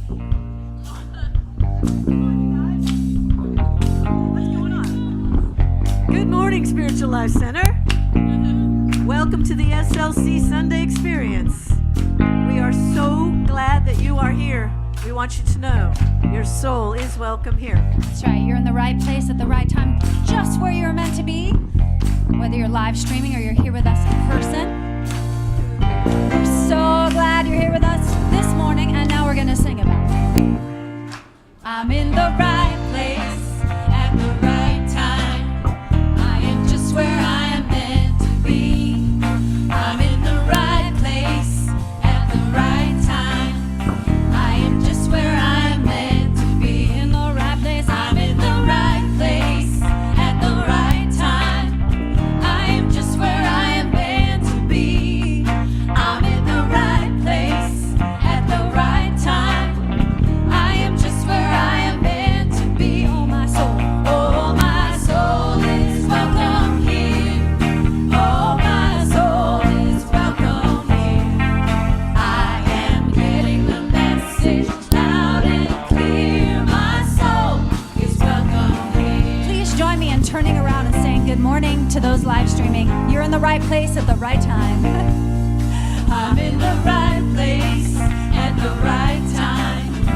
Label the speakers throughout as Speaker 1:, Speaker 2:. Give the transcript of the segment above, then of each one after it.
Speaker 1: Good morning, Spiritual Life Center. Welcome to the SLC Sunday Experience. We are so glad that you are here. We want you to know your soul is welcome here.
Speaker 2: That's right. You're in the right place at the right time, just where you're meant to be. Whether you're live streaming or you're here with us in person. We're so glad you're here with us this morning, and now we're going to sing about it. I'm in the right place at the right time. I am just where I am meant to be. I'm in the right place at the right time. I am just where I am meant to be. In the right place. I'm in the right place at the right time. I am just where I am meant to be. I'm in the right place at the right time. I am just where I am meant to be. Oh my soul is welcome here. Oh my soul is welcome here. I am getting the message loud and clear. My soul is welcome here. Please join me in turning around and saying good morning to those live streaming. You're in the right place at the right time. I'm in the right place at the right time.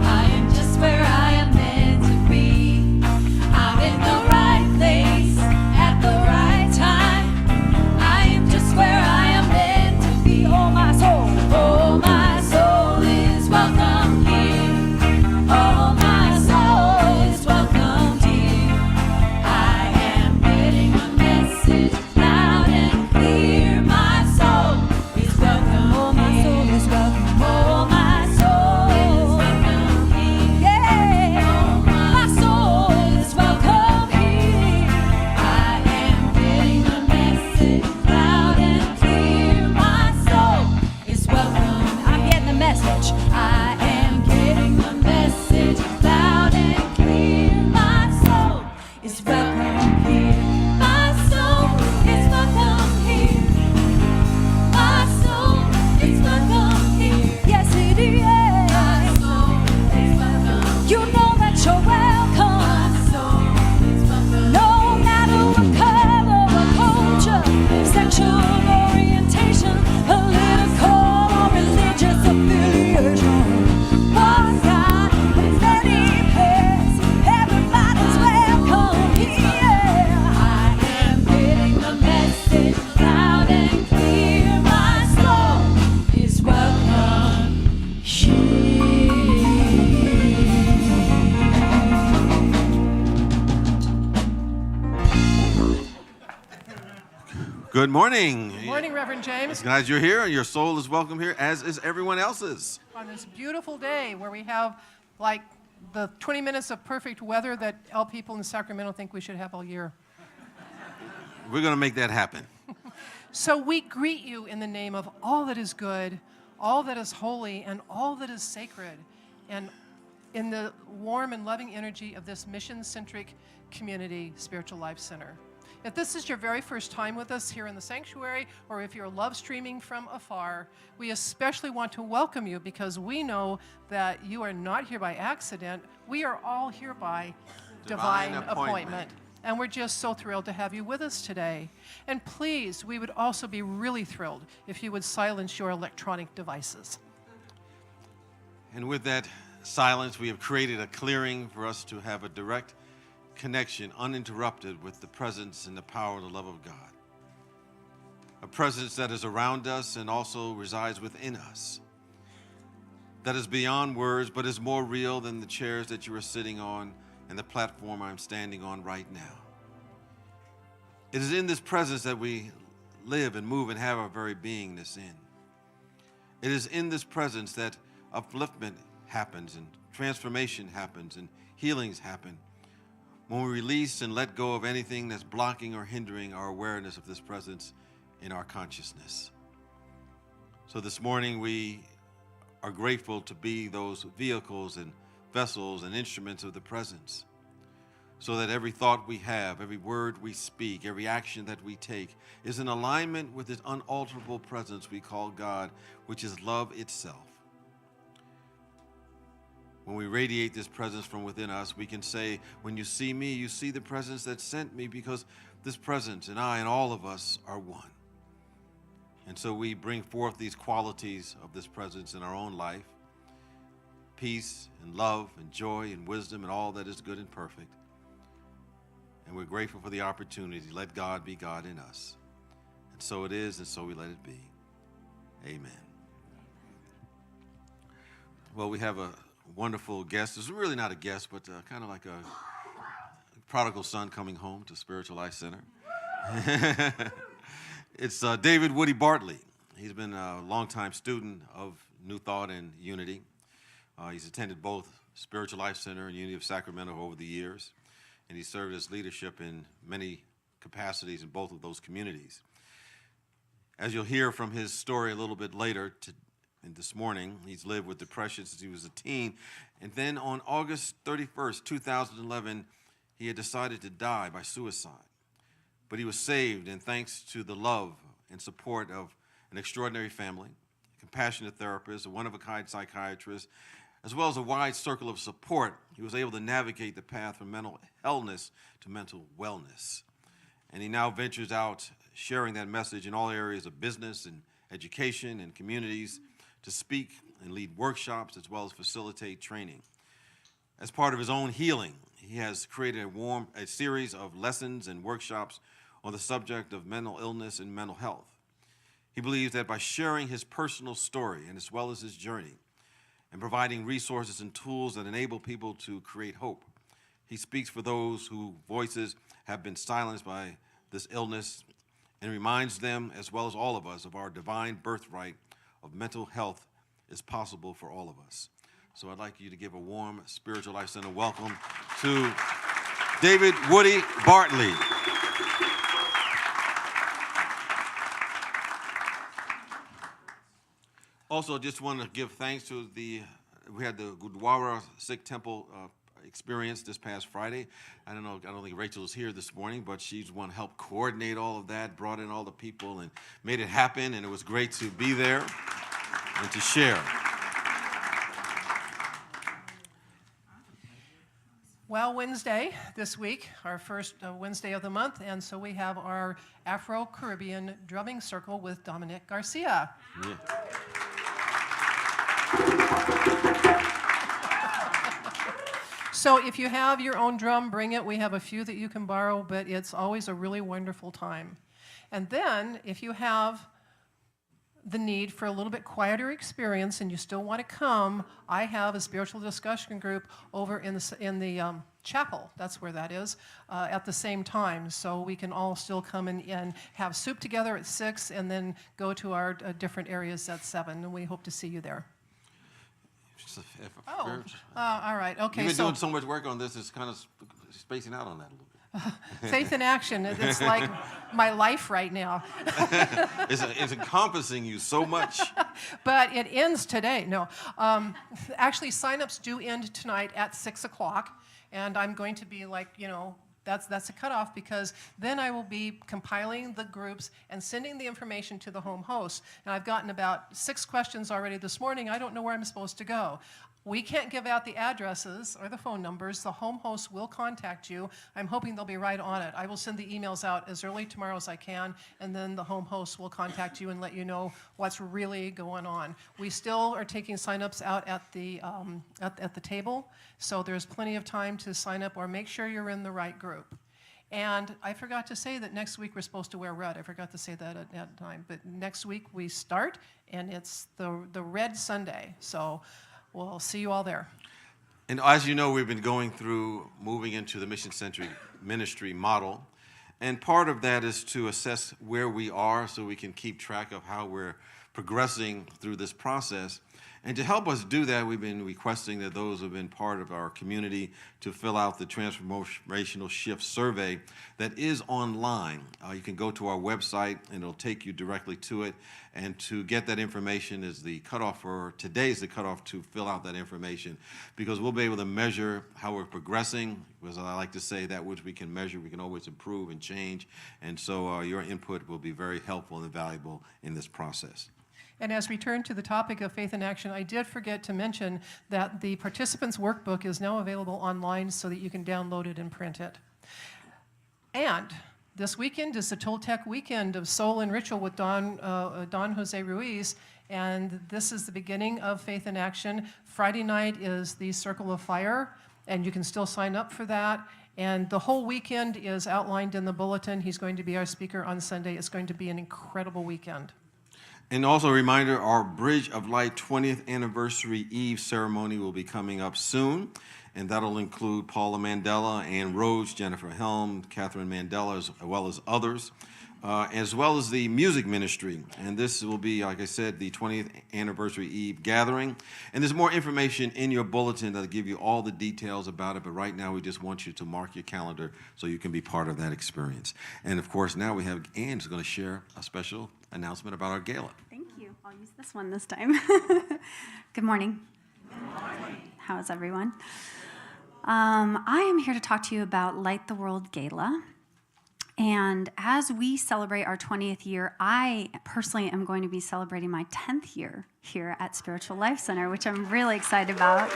Speaker 2: I am just where I am meant to be. I'm in the right place at the right time. I am just where I am meant to be. Oh my soul is welcome here. Oh my soul is welcome here. I am getting a message loud and clear. My soul is welcome. Oh my soul is welcome. Oh my soul is welcome here. Yeah. Oh my soul is welcome here. I am getting a message loud and clear. My soul is welcome. I'm getting the message. I am getting the message loud and clear. My soul is welcome here. My soul is welcome here. My soul is welcome here. Yes, it is. My soul is welcome. You know that you're welcome. My soul is welcome. No matter what color or culture, sexual orientation, political or religious affiliation. One God with many pairs, everybody's welcome here. I am getting the message loud and clear. My soul is welcome here.
Speaker 3: Good morning.
Speaker 4: Good morning, Reverend James.
Speaker 3: Glad you're here. Your soul is welcome here, as is everyone else's.
Speaker 4: On this beautiful day where we have like the 20 minutes of perfect weather that all people in Sacramento think we should have all year.
Speaker 3: We're going to make that happen.
Speaker 4: So we greet you in the name of all that is good, all that is holy, and all that is sacred, and in the warm and loving energy of this mission-centric community, Spiritual Life Center. If this is your very first time with us here in the sanctuary, or if you're live streaming from afar, we especially want to welcome you because we know that you are not here by accident. We are all here by divine appointment. And we're just so thrilled to have you with us today. And please, we would also be really thrilled if you would silence your electronic devices.
Speaker 3: And with that silence, we have created a clearing for us to have a direct connection, uninterrupted, with the presence and the power and the love of God. A presence that is around us and also resides within us. That is beyond words, but is more real than the chairs that you are sitting on and the platform I'm standing on right now. It is in this presence that we live and move and have our very beingness in. It is in this presence that upliftment happens and transformation happens and healings happen. When we release and let go of anything that's blocking or hindering our awareness of this presence in our consciousness. So this morning we are grateful to be those vehicles and vessels and instruments of the presence, so that every thought we have, every word we speak, every action that we take is in alignment with this unalterable presence we call God, which is love itself. when we radiate this presence from within us, we can say, when you see me, you see the presence that sent me, because this presence and I and all of us are one. And so we bring forth these qualities of this presence in our own life: peace and love and joy and wisdom and all that is good and perfect. And we're grateful for the opportunity to let God be God in us. And so it is, and so we let it be. Amen. Well, we have a wonderful guest. It's really not a guest, but kind of like a prodigal son coming home to Spiritual Life Center. It's David Woody Bartley. He's been a longtime student of New Thought and Unity. He's attended both Spiritual Life Center and Unity of Sacramento over the years, and he served as leadership in many capacities in both of those communities. As you'll hear from his story a little bit later this morning, he's lived with depression since he was a teen, and then on August 31st, 2011, he had decided to die by suicide. But he was saved, and thanks to the love and support of an extraordinary family, a compassionate therapist, a one-of-a-kind psychiatrist, as well as a wide circle of support, he was able to navigate the path from mental illness to mental wellness. And he now ventures out sharing that message in all areas of business and education and communities, to speak and lead workshops as well as facilitate training. As part of his own healing, he has created a series of lessons and workshops on the subject of mental illness and mental health. He believes that by sharing his personal story and as well as his journey, and providing resources and tools that enable people to create hope, he speaks for those whose voices have been silenced by this illness, and reminds them, as well as all of us, of our divine birthright of mental health is possible for all of us. So I'd like you to give a warm Spiritual Life Center welcome to David Woody Bartley. Also, just want to give thanks to we had the Gurdwara Sikh Temple experience this past Friday. I don't think Rachel is here this morning, but she's one to help coordinate all of that, brought in all the people and made it happen, and it was great to be there and to share.
Speaker 4: Well, Wednesday this week, our first Wednesday of the month, and so we have our Afro-Caribbean drumming circle with Dominic Garcia.
Speaker 3: Yeah.
Speaker 4: So if you have your own drum, bring it. We have a few that you can borrow, but it's always a really wonderful time. And then if you have the need for a little bit quieter experience and you still want to come, I have a spiritual discussion group over in the chapel, that's where that is, at the same time. So we can all still come and have soup together at 6 and then go to our different areas at 7, and we hope to see you there. All right, okay.
Speaker 3: You've been doing so much work on this, it's kind of spacing out on that a little bit.
Speaker 4: Faith in action, it's like my life right now.
Speaker 3: It's encompassing you so much.
Speaker 4: But it ends today. No, actually, signups do end tonight at 6 o'clock, and I'm going to be like, that's a cutoff, because then I will be compiling the groups and sending the information to the home host. And I've gotten about 6 questions already this morning. I don't know where I'm supposed to go. We can't give out the addresses or the phone numbers. The home host will contact you. I'm hoping they'll be right on it. I will send the emails out as early tomorrow as I can, and then the home host will contact you and let you know what's really going on. We still are taking signups out at the table, so there's plenty of time to sign up, or make sure you're in the right group. And I forgot to say that next week we're supposed to wear red. I forgot to say that at that time. But next week we start, and it's the Red Sunday. So we'll see you all there.
Speaker 3: And as you know, we've been going through moving into the mission-centric ministry model. And part of that is to assess where we are so we can keep track of how we're progressing through this process. And to help us do that, we've been requesting that those who have been part of our community to fill out the Transformational Shift survey that is online. You can go to our website, and it'll take you directly to it. And to get that information is the cutoff for today, is the cutoff to fill out that information, because we'll be able to measure how we're progressing. Because I like to say, that which we can measure, we can always improve and change. And so your input will be very helpful and valuable in this process.
Speaker 4: And as we turn to the topic of faith in action, I did forget to mention that the participants workbook is now available online so that you can download it and print it. And this weekend is the Toltec weekend of Soul and Ritual with Don Jose Ruiz, and this is the beginning of Faith in Action. Friday night is the Circle of Fire, and you can still sign up for that. And the whole weekend is outlined in the bulletin. He's going to be our speaker on Sunday. It's going to be an incredible weekend.
Speaker 3: And also a reminder, our Bridge of Light 20th Anniversary Eve ceremony will be coming up soon, and that'll include Paula Mandela and Roach, Jennifer Helm, Catherine Mandela, as well as the music ministry. And this will be, like I said, the 20th Anniversary Eve gathering. And there's more information in your bulletin that'll give you all the details about it, but right now we just want you to mark your calendar so you can be part of that experience. And of course, now we have Ann who's going to share a special announcement about our gala.
Speaker 5: Thank you. I'll use this one this time. Good morning. Good morning. How is everyone? I am here to talk to you about Light the World Gala. And as we celebrate our 20th year, I personally am going to be celebrating my 10th year here at Spiritual Life Center, which I'm really excited about.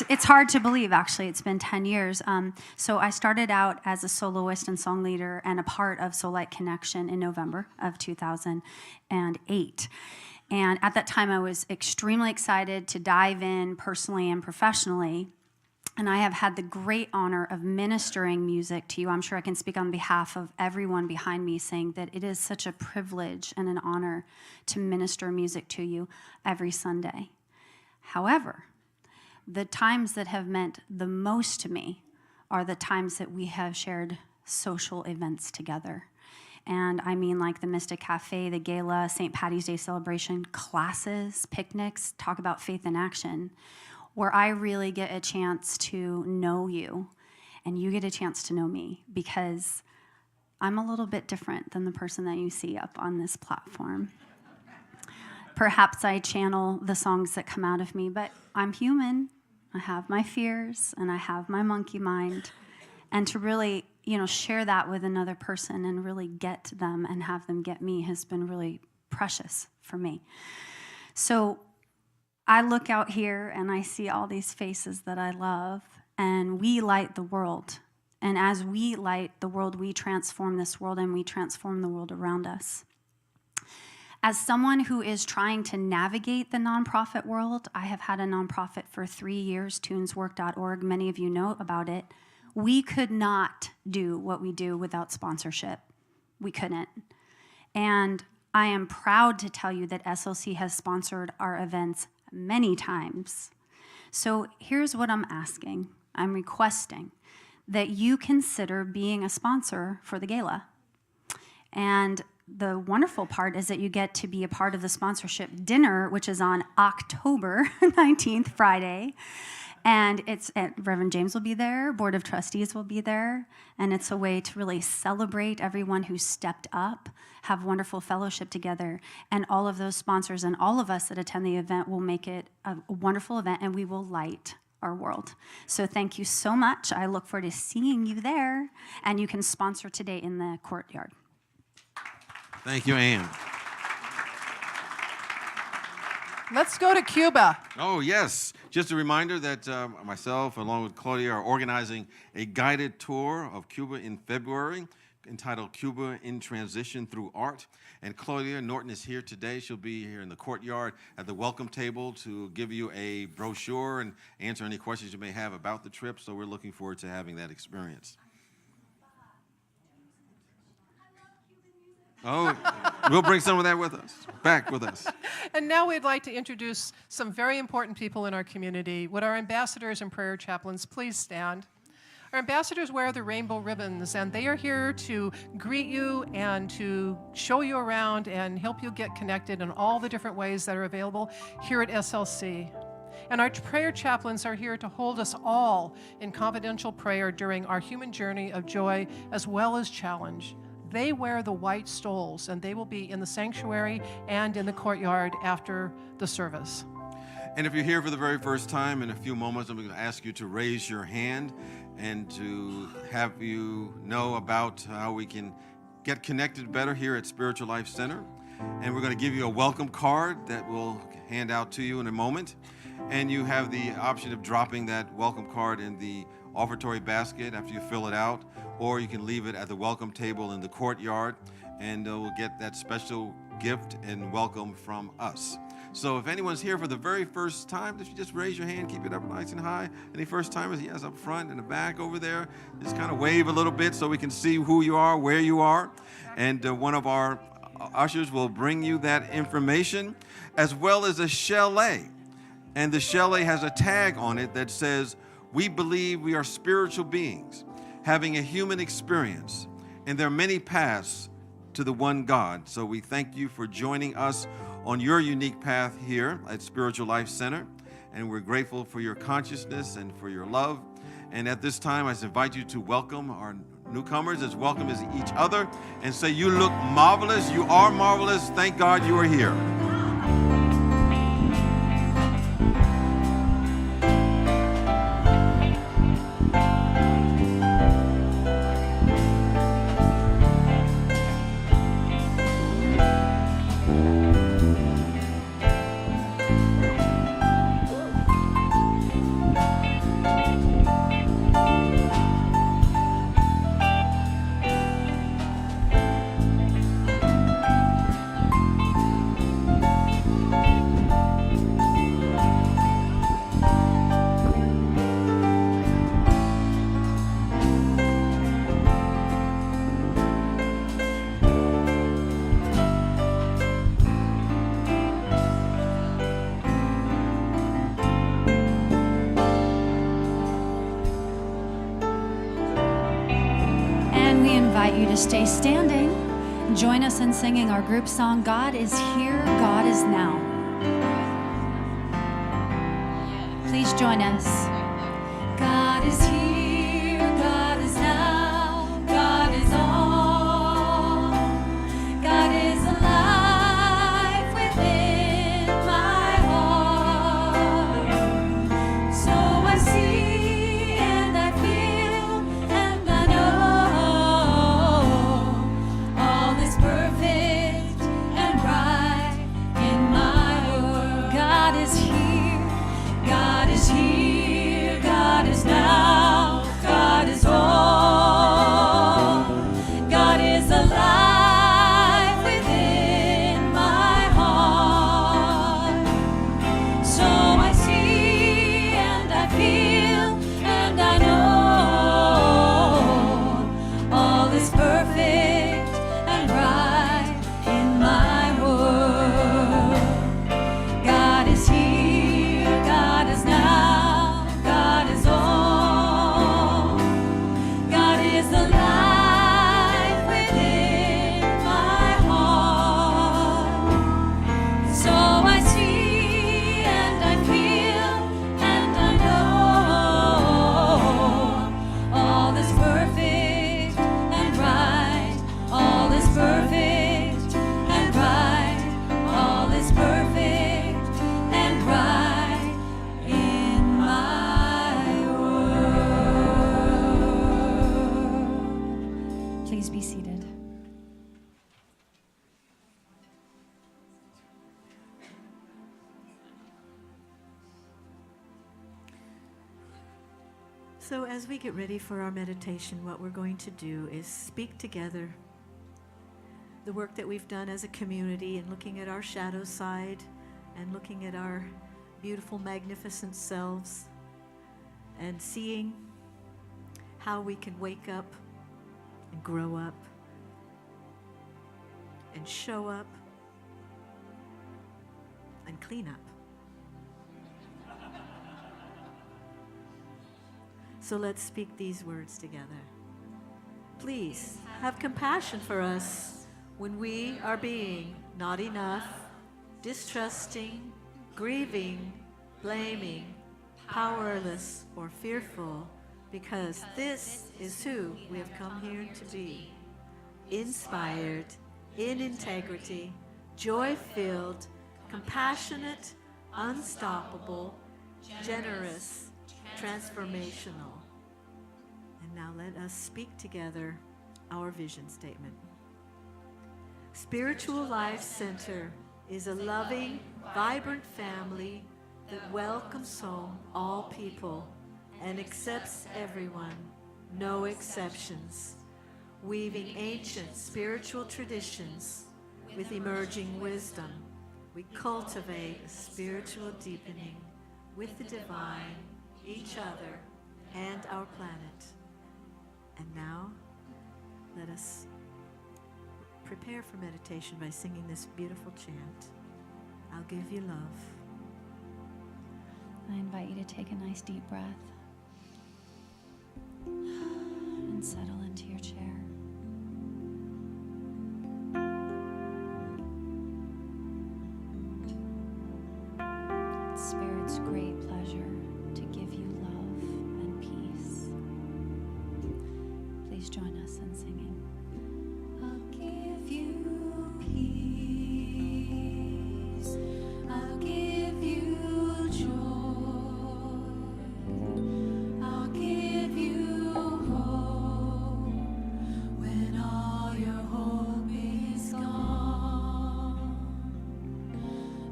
Speaker 5: It's hard to believe, actually. It's been 10 years. So I started out as a soloist and song leader and a part of Soul Light Connection in November of 2008. And at that time, I was extremely excited to dive in personally and professionally. And I have had the great honor of ministering music to you. I'm sure I can speak on behalf of everyone behind me, saying that it is such a privilege and an honor to minister music to you every Sunday. However, the times that have meant the most to me are the times that we have shared social events together. And I mean like the Mystic Cafe, the Gala, St. Patty's Day celebration, classes, picnics, talk about faith in action, where I really get a chance to know you and you get a chance to know me, because I'm a little bit different than the person that you see up on this platform. Perhaps I channel the songs that come out of me, but I'm human. I have my fears and I have my monkey mind. And to really, share that with another person and really get them and have them get me has been really precious for me. So I look out here and I see all these faces that I love, and we light the world. And as we light the world, we transform this world and we transform the world around us. As someone who is trying to navigate the nonprofit world, I have had a nonprofit for 3 years, tuneswork.org. Many of you know about it. We could not do what we do without sponsorship. We couldn't. And I am proud to tell you that SLC has sponsored our events many times. So here's what I'm asking. I'm requesting that you consider being a sponsor for the gala. And the wonderful part is that you get to be a part of the sponsorship dinner, which is on October 19th, Friday. And Reverend James will be there, Board of Trustees will be there, and it's a way to really celebrate everyone who stepped up, have wonderful fellowship together, and all of those sponsors and all of us that attend the event will make it a wonderful event, and we will light our world. So thank you so much. I look forward to seeing you there, and you can sponsor today in the courtyard.
Speaker 3: Thank you, Ann.
Speaker 4: Let's go to Cuba.
Speaker 3: Oh, yes. Just a reminder that myself, along with Claudia, are organizing a guided tour of Cuba in February entitled Cuba in Transition Through Art. And Claudia Norton is here today. She'll be here in the courtyard at the welcome table to give you a brochure and answer any questions you may have about the trip. So we're looking forward to having that experience. Oh, we'll bring some of that with us, back with us.
Speaker 4: And now we'd like to introduce some very important people in our community. Would our ambassadors and prayer chaplains please stand? Our ambassadors wear the rainbow ribbons, and they are here to greet you and to show you around and help you get connected in all the different ways that are available here at SLC. And our prayer chaplains are here to hold us all in confidential prayer during our human journey of joy as well as challenge. They wear the white stoles, and they will be in the sanctuary and in the courtyard after the service.
Speaker 3: And if you're here for the very first time, in a few moments, I'm going to ask you to raise your hand and to have you know about how we can get connected better here at Spiritual Life Center. And we're going to give you a welcome card that we'll hand out to you in a moment. And you have the option of dropping that welcome card in the offertory basket after you fill it out, or you can leave it at the welcome table in the courtyard, and we'll get that special gift and welcome from us. So if anyone's here for the very first time, if you just raise your hand, keep it up nice and high. Any first timers? Yes, up front and the back over there. Just kind of wave a little bit so we can see who you are, where you are. And one of our ushers will bring you that information, as well as a chalet. And the chalet has a tag on it that says, "We believe we are spiritual beings having a human experience, and there are many paths to the one God." So we thank you for joining us on your unique path here at Spiritual Life Center, and we're grateful for your consciousness and for your love. And at this time, I invite you to welcome our newcomers, as welcome as each other, and say, "You look marvelous. You are marvelous. Thank God you are here."
Speaker 5: To stay standing and join us in singing our group song, "God is Here, God is Now." Please join us. God is here, God is now, God is all. God is alive within my heart. So I see and I feel and I know all is perfect and right in my world. God is here, God is here, God is now, God is all. God is alive within my heart. So I see and I feel and I know all is perfect and right in my world. God is here, God is now, God is all. God is alive within my heart. So I see and I feel and I know all is perfect and right. All is perfect and right. All is perfect and right in my world. Please be seated.
Speaker 1: So, as we get ready for our meditation, what we're going to do is speak together the work that we've done as a community and looking at our shadow side and looking at our beautiful, magnificent selves and seeing how we can wake up and grow up and show up and clean up. So let's speak these words together. Please have compassion for us when we are being not enough, distrusting, grieving, blaming, powerless, or fearful, because this is who we have come here to be. Inspired, in integrity, joy-filled, compassionate, unstoppable, generous, transformational. And now let us speak together our vision statement. Spiritual Life Center is a loving, vibrant family that welcomes home all people and accepts everyone, no exceptions, weaving ancient spiritual traditions with emerging wisdom. We cultivate spiritual deepening with the divine, each other, and our planet. And now, let us prepare for meditation by singing this beautiful chant. I'll give you love.
Speaker 5: I invite you to take a nice deep breath and settle into your chair. It's Spirit's great pleasure to give you love and peace. Please join us in singing. I'll give you peace. I'll give you joy. I'll give you hope when all your hope is gone.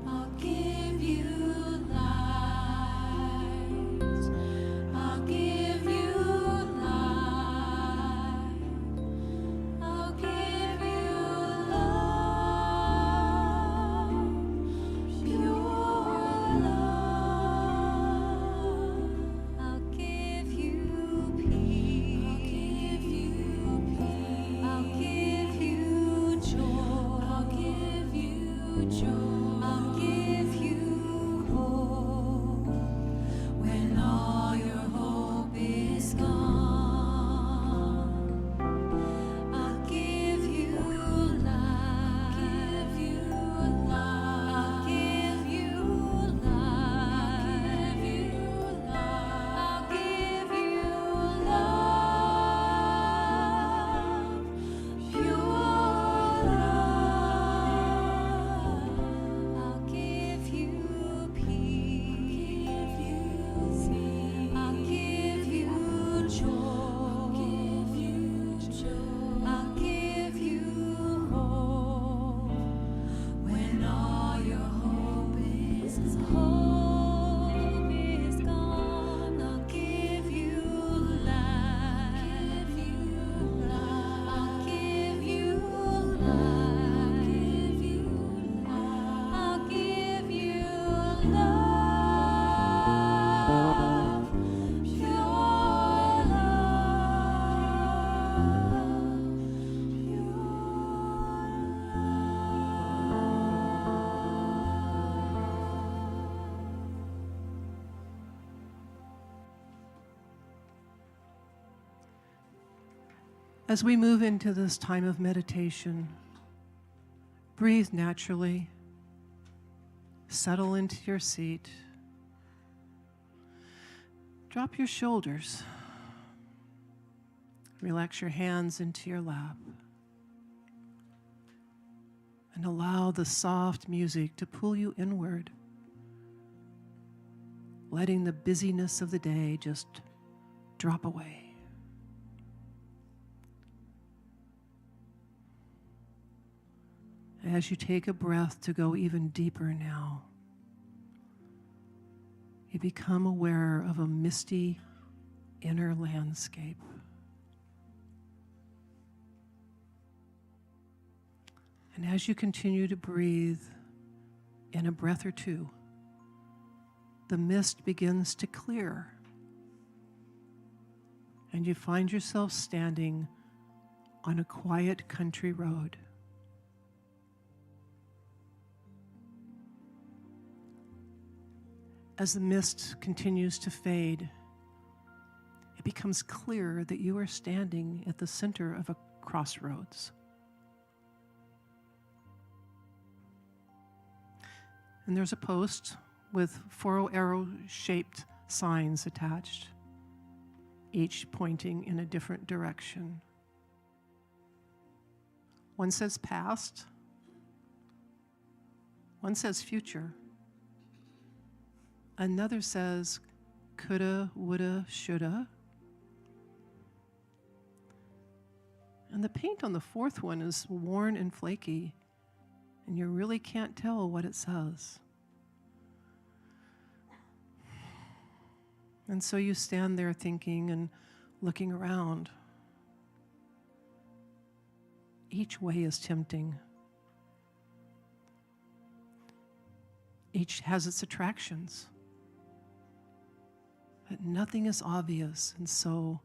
Speaker 5: I'll give you light. I'll give you light. I'll give you love, pure love. I'll give you peace. I'll give you joy. I'll give you joy. I'll give you hope when all your hope is gone. I'll give you light. I'll give you light. I'll give you light. I'll give you love, pure love. I'll give you peace. I'll give you joy. I'll give you hope when all your hope is gone. I'll give you light. I'll give you light. I'll give you love, pure
Speaker 4: As we move into this time of meditation, breathe naturally, settle into your seat, drop your shoulders, relax your hands into your lap, and allow the soft music to pull you inward, letting the busyness of the day just drop away. As you take a breath to go even deeper now, you become aware of a misty inner landscape. And as you continue to breathe in a breath or two, the mist begins to clear, and you find yourself standing on a quiet country road. As the mist continues to fade, it becomes clear that you are standing at the center of a crossroads. And there's a post with 4 arrow-shaped signs attached, each pointing in a different direction. One says past, one says future, another says coulda, woulda, shoulda, And the paint on the fourth one is worn and flaky, and you really can't tell what it says. And so you stand there thinking and looking around. Each way is tempting. Each has its attractions. But nothing is obvious, and so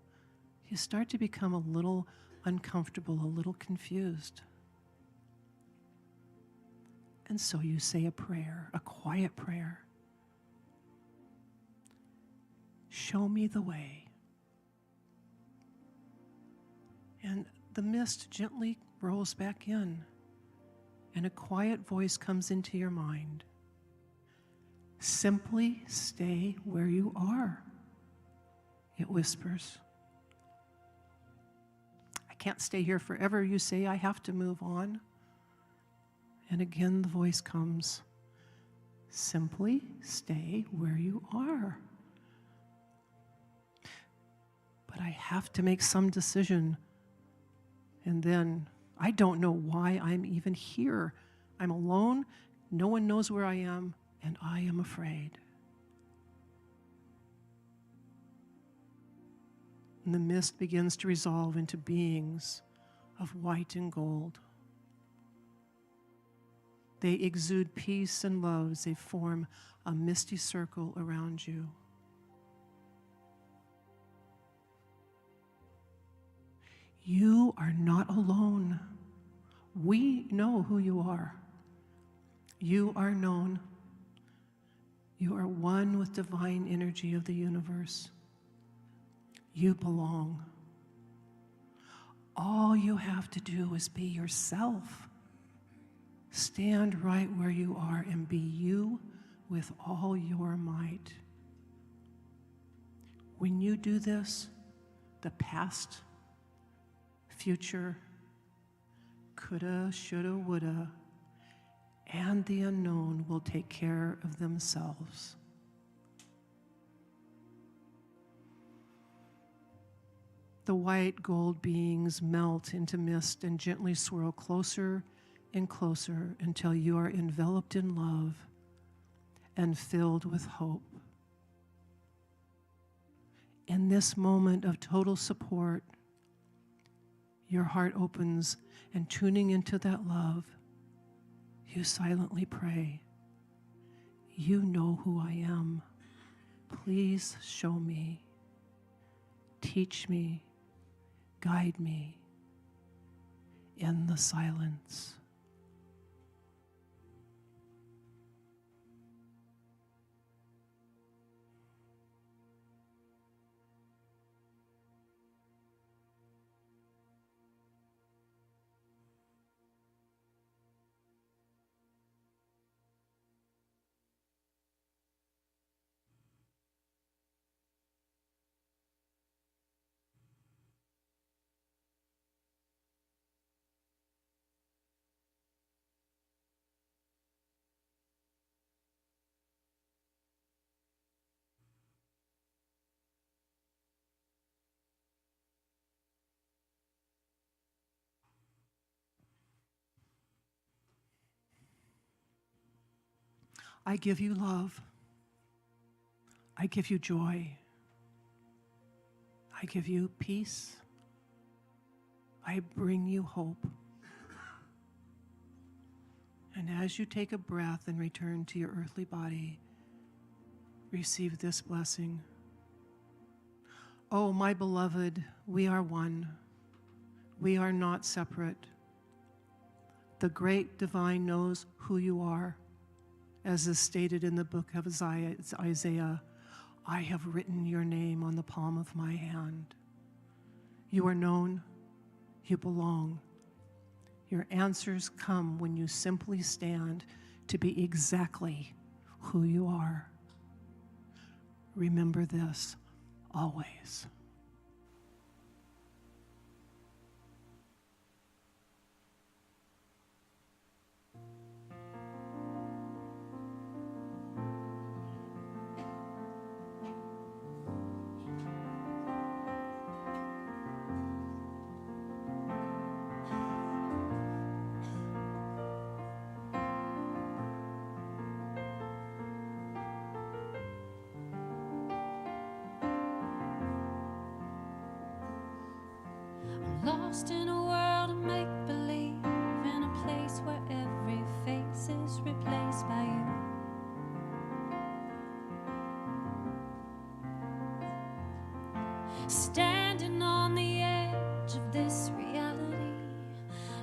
Speaker 4: you start to become a little uncomfortable, a little confused. And so you say a prayer, a quiet prayer. Show me the way. And the mist gently rolls back in, and a quiet voice comes into your mind. Simply stay where you are, it whispers. I can't stay here forever, you say. I have to move on. And again the voice comes. Simply stay where you are. But I have to make some decision. And then I don't know why I'm even here. I'm alone. No one knows where I am, and I am afraid. And the mist begins to resolve into beings of white and gold. They exude peace and love as they form a misty circle around you. You are not alone. We know who you are. You are known. You are one with divine energy of the universe. You belong. All you have to do is be yourself. Stand right where you are and be you with all your might. When you do this, the past, future, coulda, shoulda, woulda, and the unknown will take care of themselves. The white gold beings melt into mist and gently swirl closer and closer until you are enveloped in love and filled with hope. In this moment of total support, your heart opens, and tuning into that love, you silently pray, you know who I am. Please show me, teach me, guide me in the silence. I give you love. I give you joy. I give you peace. I bring you hope. And as you take a breath and return to your earthly body, receive this blessing. Oh, my beloved, we are one. We are not separate. The great divine knows who you are. As is stated in the book of Isaiah, I have written your name on the palm of my hand. You are known, you belong. Your answers come when you simply stand to be exactly who you are. Remember this always.
Speaker 2: Lost in a world of make-believe, in a place where every face is replaced by you. Standing on the edge of this reality,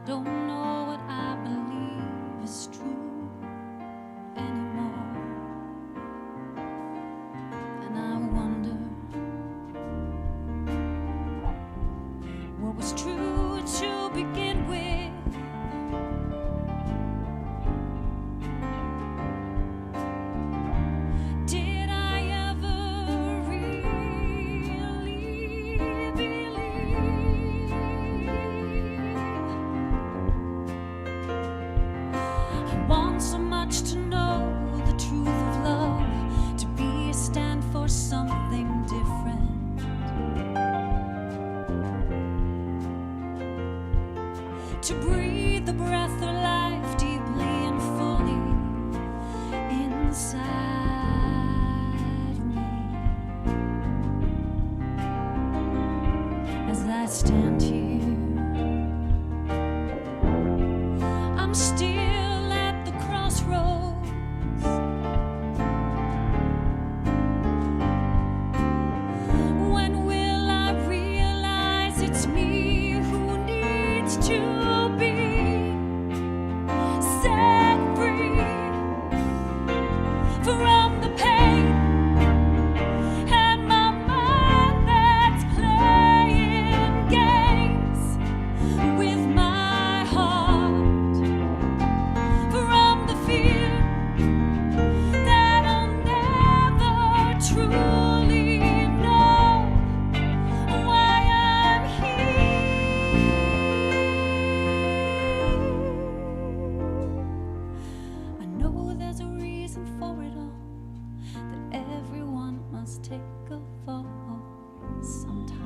Speaker 2: don't know what I believe is true anymore. And I wonder what was true to begin with. Did I ever really believe? I want so much to know the truth of love, to be a stand for something different, to breathe the breath of life deeply and fully inside of me. As I stand here, I'm still at the crossroads. When will I realize it's me who needs to be set free from the pain and my mind that's playing games with my heart, from the fear that I'll never truly know why I'm here. I know there's a reason for it all, that everyone must take a fall sometime.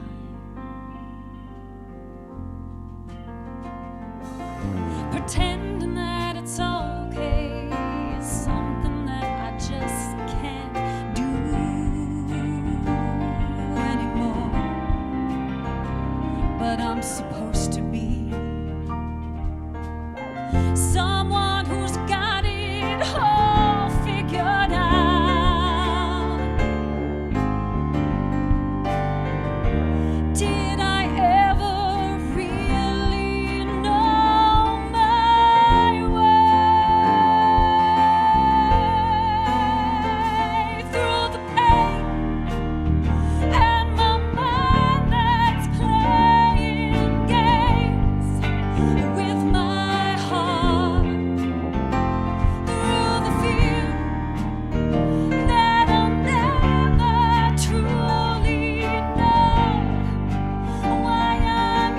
Speaker 2: Pretending that it's okay is something that I just can't do anymore. But I'm supposed to be someone who's got it all figured out. Did I ever really know my way through the pain and my mind that's playing games with my heart, through the fear that I'll never truly know why I'm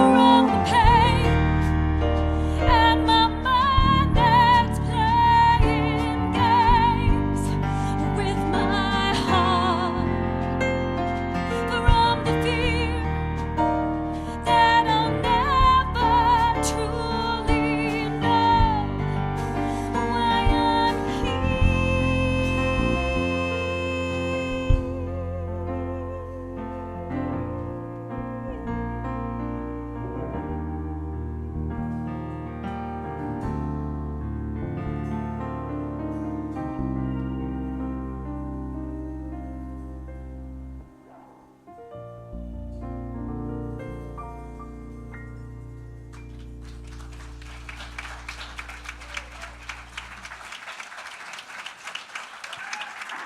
Speaker 2: from the pain and my mind that's playing games with my heart, from the fear that I'll never truly know why I'm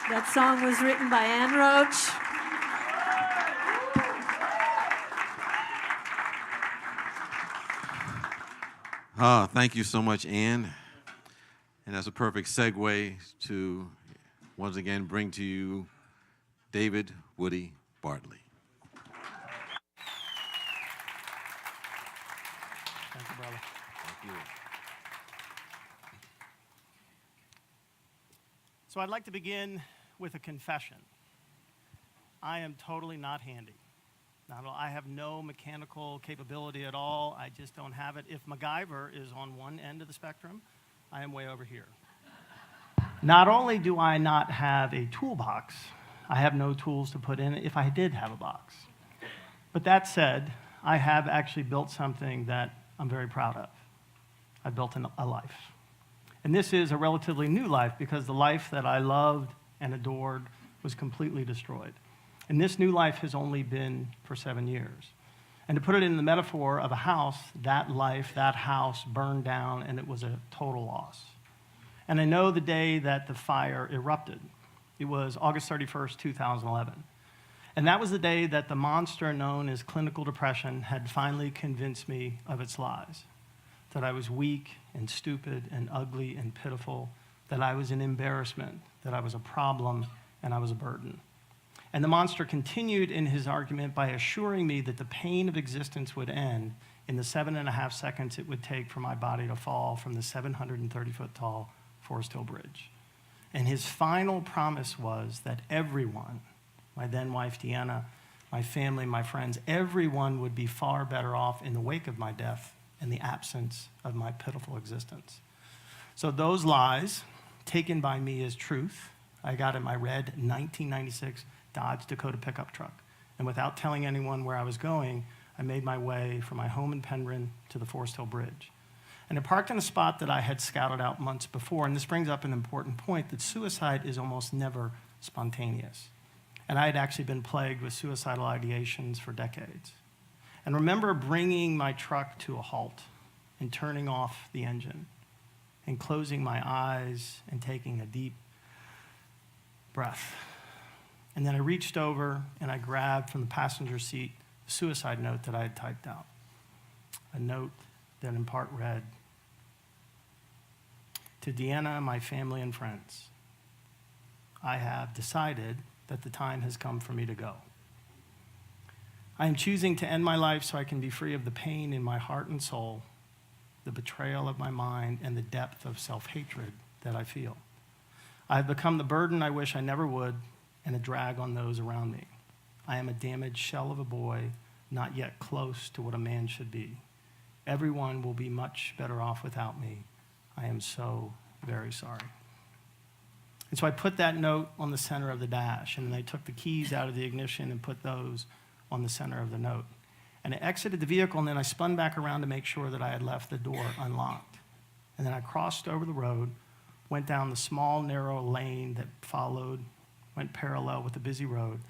Speaker 1: That song was written by Ann Roach.
Speaker 3: Thank you so much, Ann. And that's a perfect segue to once again bring to you David Woody Bartley.
Speaker 6: Thank you, brother.
Speaker 3: Thank you.
Speaker 6: So I'd like to begin with a confession. I am totally not handy. I have no mechanical capability at all. I just don't have it. If MacGyver is on one end of the spectrum, I am way over here. Not only do I not have a toolbox, I have no tools to put in it if I did have a box. But that said, I have actually built something that I'm very proud of. I built a life. And this is a relatively new life because the life that I loved and adored was completely destroyed. And this new life has only been for 7 years. And to put it in the metaphor of a house, that life, that house burned down and it was a total loss. And I know the day that the fire erupted. It was August 31st, 2011. And that was the day that the monster known as clinical depression had finally convinced me of its lies. That I was weak and stupid and ugly and pitiful, that I was an embarrassment, that I was a problem, and I was a burden. And the monster continued in his argument by assuring me that the pain of existence would end in the 7.5 seconds it would take for my body to fall from the 730-foot tall Forest Hill Bridge. And his final promise was that everyone, my then wife Deanna, my family, my friends, everyone would be far better off in the wake of my death and the absence of my pitiful existence. So those lies, taken by me as truth, I got in my red 1996 Dodge Dakota pickup truck. And without telling anyone where I was going, I made my way from my home in Penryn to the Forest Hill Bridge. And I parked in a spot that I had scouted out months before, and this brings up an important point, that suicide is almost never spontaneous. And I had actually been plagued with suicidal ideations for decades. And remember bringing my truck to a halt and turning off the engine and closing my eyes and taking a deep breath. And then I reached over and I grabbed from the passenger seat the suicide note that I had typed out. A note that in part read, "To Deanna, my family and friends, I have decided that the time has come for me to go. I am choosing to end my life so I can be free of the pain in my heart and soul, the betrayal of my mind, and the depth of self-hatred that I feel. I have become the burden I wish I never would, and a drag on those around me. I am a damaged shell of a boy, not yet close to what a man should be. Everyone will be much better off without me. I am so very sorry." And so I put that note on the center of the dash, and then I took the keys out of the ignition and put those on the center of the note. And I exited the vehicle, and then I spun back around to make sure that I had left the door unlocked. And then I crossed over the road, went down the small, narrow lane that went parallel with the busy road,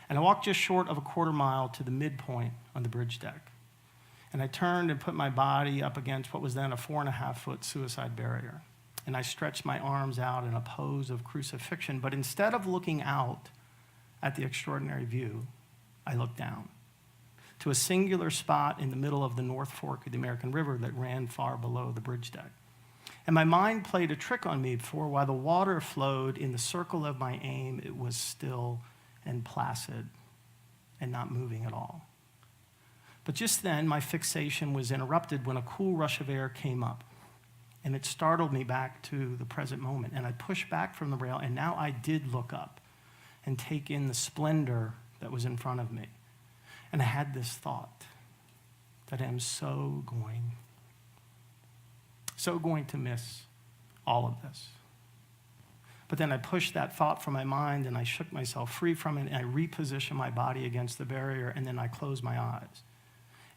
Speaker 6: and I walked just short of a 1/4 mile to the midpoint on the bridge deck. And I turned and put my body up against what was then a 4.5-foot suicide barrier. And I stretched my arms out in a pose of crucifixion, but instead of looking out at the extraordinary view, I looked down to a singular spot in the middle of the North Fork of the American River that ran far below the bridge deck. And my mind played a trick on me, for while the water flowed in the circle of my aim, it was still and placid and not moving at all. But just then, my fixation was interrupted when a cool rush of air came up, and it startled me back to the present moment. And I pushed back from the rail, and now I did look up and take in the splendor that was in front of me. And I had this thought that I am so going to miss all of this. But then I pushed that thought from my mind, and I shook myself free from it, and I repositioned my body against the barrier, and then I closed my eyes.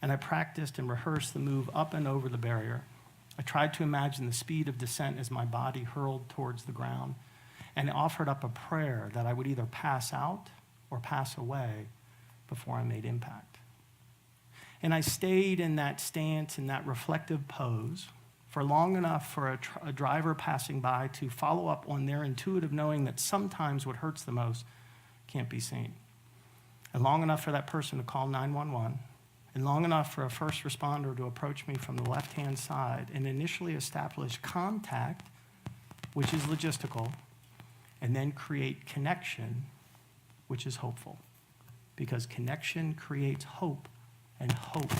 Speaker 6: And I practiced and rehearsed the move up and over the barrier. I tried to imagine the speed of descent as my body hurled towards the ground, and offered up a prayer that I would either pass out or pass away before I made impact. And I stayed in that stance, in that reflective pose, for long enough for a driver passing by to follow up on their intuitive knowing that sometimes what hurts the most can't be seen. And long enough for that person to call 911, and long enough for a first responder to approach me from the left-hand side and initially establish contact, which is logistical, and then create connection, which is hopeful. Because connection creates hope, and hope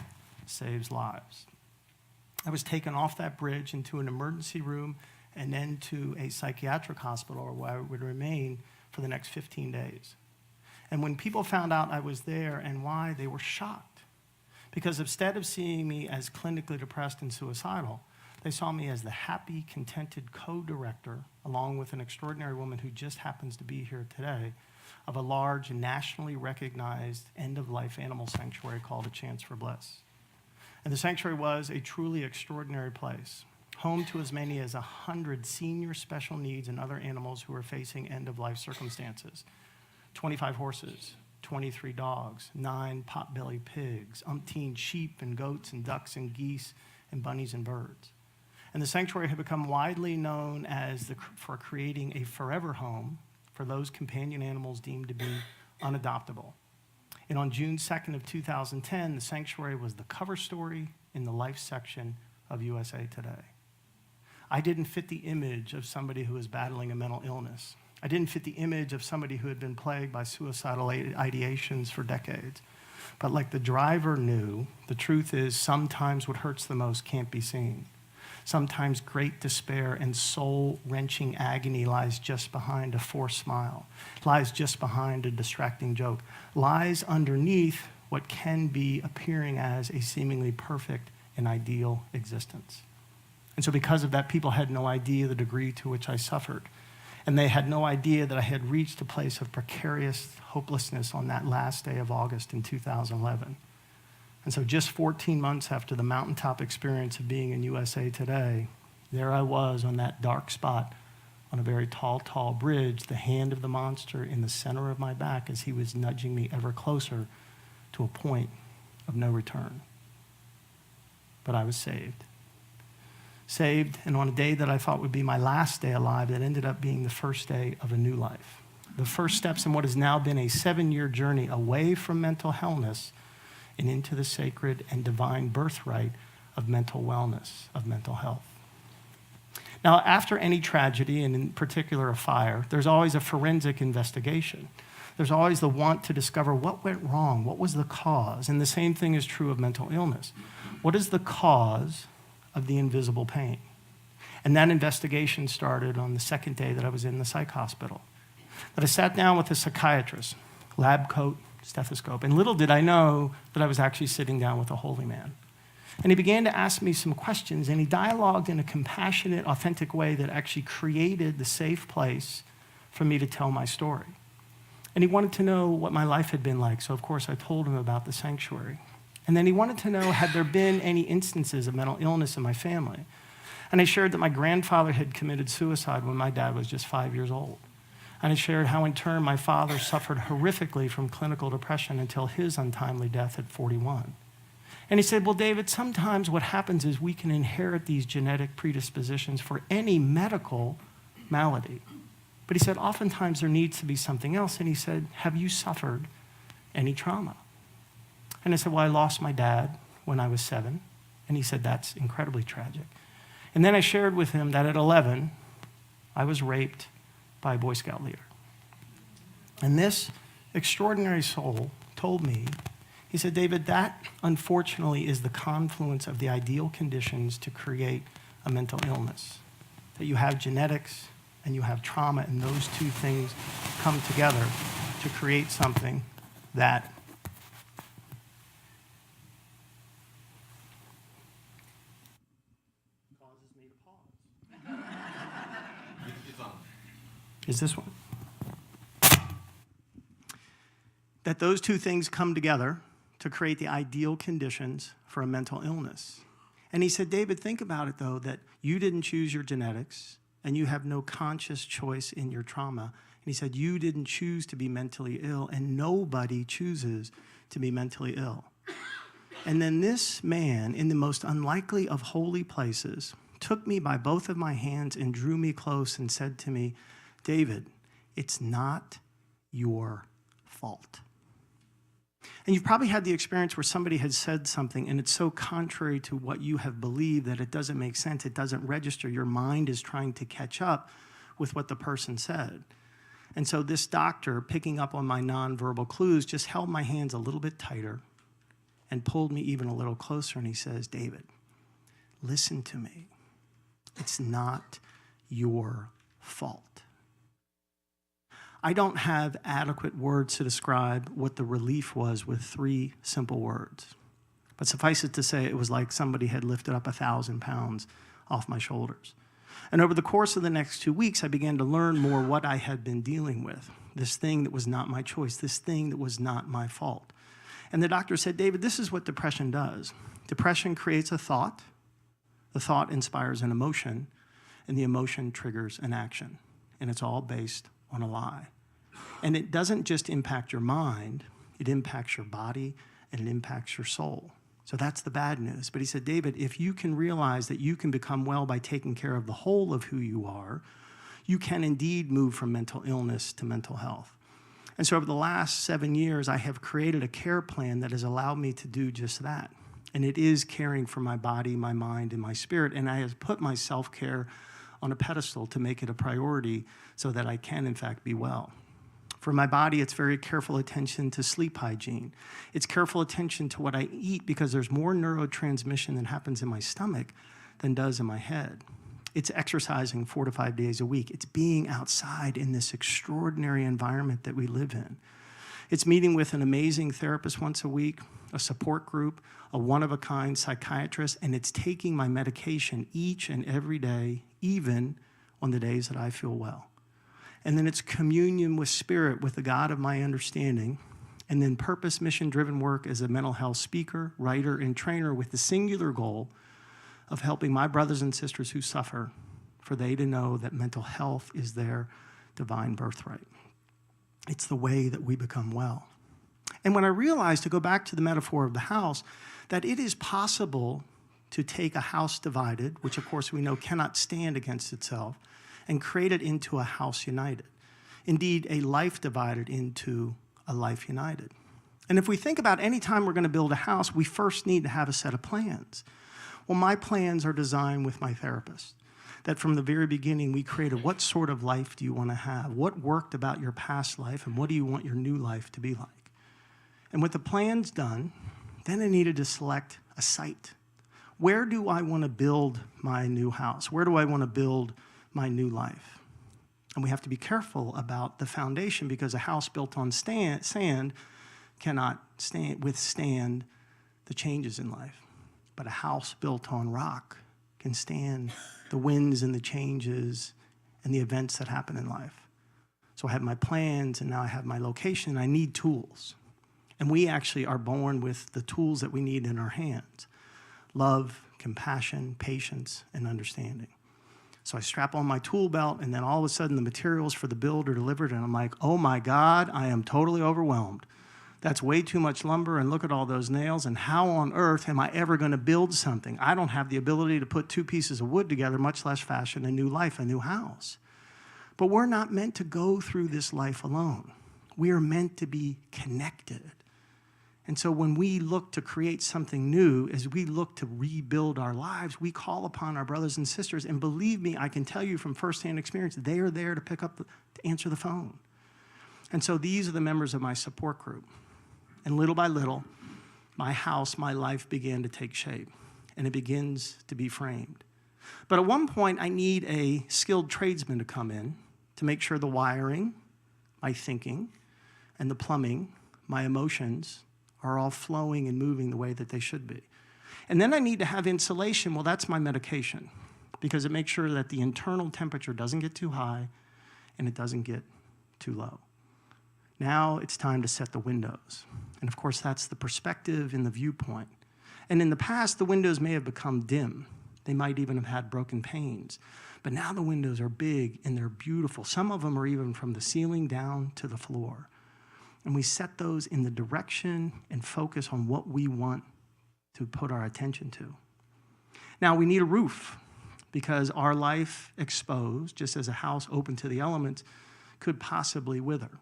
Speaker 6: saves lives. I was taken off that bridge into an emergency room and then to a psychiatric hospital where I would remain for the next 15 days. And when people found out I was there and why, they were shocked. Because instead of seeing me as clinically depressed and suicidal, they saw me as the happy, contented co-director, along with an extraordinary woman who just happens to be here today, of a large, nationally recognized end-of-life animal sanctuary called A Chance for Bliss. And the sanctuary was a truly extraordinary place, home to as many as 100 senior special needs and other animals who were facing end-of-life circumstances. 25 horses, 23 dogs, 9 pot-bellied pigs, umpteen sheep and goats and ducks and geese and bunnies and birds. And the sanctuary had become widely known as for creating a forever home for those companion animals deemed to be unadoptable. And on June 2nd of 2010, the sanctuary was the cover story in the life section of USA Today. I didn't fit the image of somebody who was battling a mental illness. I didn't fit the image of somebody who had been plagued by suicidal ideations for decades. But like the driver knew, the truth is sometimes what hurts the most can't be seen. Sometimes great despair and soul-wrenching agony lies just behind a forced smile, lies just behind a distracting joke, lies underneath what can be appearing as a seemingly perfect and ideal existence. And so because of that, people had no idea the degree to which I suffered. And they had no idea that I had reached a place of precarious hopelessness on that last day of August in 2011. And so just 14 months after the mountaintop experience of being in USA Today, there I was on that dark spot on a very tall bridge, the hand of the monster in the center of my back as he was nudging me ever closer to a point of no return. But I was saved. Saved, and on a day that I thought would be my last day alive, that ended up being the first day of a new life. The first steps in what has now been a 7-year journey away from mental illness and into the sacred and divine birthright of mental wellness, of mental health. Now, after any tragedy, and in particular a fire, there's always a forensic investigation. There's always the want to discover what went wrong, what was the cause, and the same thing is true of mental illness. What is the cause of the invisible pain? And that investigation started on the second day that I was in the psych hospital. That I sat down with a psychiatrist, lab coat, stethoscope, and little did I know that I was actually sitting down with a holy man. And he began to ask me some questions, and he dialogued in a compassionate, authentic way that actually created the safe place for me to tell my story. And he wanted to know what my life had been like, so of course I told him about the sanctuary. And then he wanted to know, had there been any instances of mental illness in my family? And I shared that my grandfather had committed suicide when my dad was just 5 years old. And I shared how in turn my father suffered horrifically from clinical depression until his untimely death at 41. And he said, well, David, sometimes what happens is we can inherit these genetic predispositions for any medical malady. But he said, oftentimes there needs to be something else. And he said, have you suffered any trauma? And I said, well, I lost my dad when I was 7. And he said, that's incredibly tragic. And then I shared with him that at 11, I was raped by a Boy Scout leader. And this extraordinary soul told me, he said, David, that unfortunately is the confluence of the ideal conditions to create a mental illness. That you have genetics and you have trauma, and those two things come together to create something that causes me to pause. Is this one? That those two things come together to create the ideal conditions for a mental illness. And he said, David, think about it, though, that you didn't choose your genetics and you have no conscious choice in your trauma. And he said, you didn't choose to be mentally ill, and nobody chooses to be mentally ill. And then this man, in the most unlikely of holy places, took me by both of my hands and drew me close and said to me, David, it's not your fault. And you've probably had the experience where somebody had said something and it's so contrary to what you have believed that it doesn't make sense, it doesn't register. Your mind is trying to catch up with what the person said. And so this doctor, picking up on my nonverbal clues, just held my hands a little bit tighter and pulled me even a little closer, and he says, David, listen to me. It's not your fault. I don't have adequate words to describe what the relief was with 3 simple words. But suffice it to say, it was like somebody had lifted up 1,000 pounds off my shoulders. And over the course of the next 2 weeks, I began to learn more what I had been dealing with, this thing that was not my choice, this thing that was not my fault. And the doctor said, David, this is what depression does. Depression creates a thought, the thought inspires an emotion, and the emotion triggers an action. And it's all based on a lie. And it doesn't just impact your mind, it impacts your body and it impacts your soul. So that's the bad news. But he said, David, if you can realize that you can become well by taking care of the whole of who you are, you can indeed move from mental illness to mental health. And so over the last 7 years, I have created a care plan that has allowed me to do just that. And it is caring for my body, my mind, and my spirit. And I have put my self-care on a pedestal to make it a priority so that I can, in fact, be well. For my body, it's very careful attention to sleep hygiene. It's careful attention to what I eat because there's more neurotransmission that happens in my stomach than does in my head. It's exercising 4 to 5 days a week. It's being outside in this extraordinary environment that we live in. It's meeting with an amazing therapist once a week, a support group, a one-of-a-kind psychiatrist, and it's taking my medication each and every day, even on the days that I feel well. And then it's communion with spirit, with the God of my understanding, and then purpose, mission-driven work as a mental health speaker, writer, and trainer with the singular goal of helping my brothers and sisters who suffer for they to know that mental health is their divine birthright. It's the way that we become well. And when I realized, to go back to the metaphor of the house, that it is possible to take a house divided, which of course we know cannot stand against itself, and create it into a house united. Indeed, a life divided into a life united. And if we think about any time we're going to build a house, we first need to have a set of plans. Well, my plans are designed with my therapist, that from the very beginning we created what sort of life do you want to have? What worked about your past life, and what do you want your new life to be like? And with the plans done, then I needed to select a site. Where do I want to build my new house? Where do I want to build my new life? And we have to be careful about the foundation because a house built on sand cannot withstand the changes in life. But a house built on rock can stand the winds and the changes and the events that happen in life. So I have my plans and now I have my location. I need tools. And we actually are born with the tools that we need in our hands: love, compassion, patience, and understanding. So I strap on my tool belt, and then all of a sudden the materials for the build are delivered, and I'm like, oh my God, I am totally overwhelmed. That's way too much lumber, and look at all those nails, and how on earth am I ever going to build something? I don't have the ability to put 2 pieces of wood together, much less fashion a new life, a new house. But we're not meant to go through this life alone. We are meant to be connected. And so when we look to create something new, as we look to rebuild our lives, we call upon our brothers and sisters. And believe me, I can tell you from firsthand experience, they are there to pick up, to answer the phone. And so these are the members of my support group. And little by little, my house, my life began to take shape. And it begins to be framed. But at one point, I need a skilled tradesman to come in to make sure the wiring, my thinking, and the plumbing, my emotions, are all flowing and moving the way that they should be. And then I need to have insulation. Well, that's my medication, because it makes sure that the internal temperature doesn't get too high and it doesn't get too low. Now it's time to set the windows. And of course, that's the perspective and the viewpoint. And in the past, the windows may have become dim. They might even have had broken panes. But now the windows are big and they're beautiful. Some of them are even from the ceiling down to the floor. And we set those in the direction and focus on what we want to put our attention to. Now, we need a roof, because our life exposed, just as a house open to the elements, could possibly wither.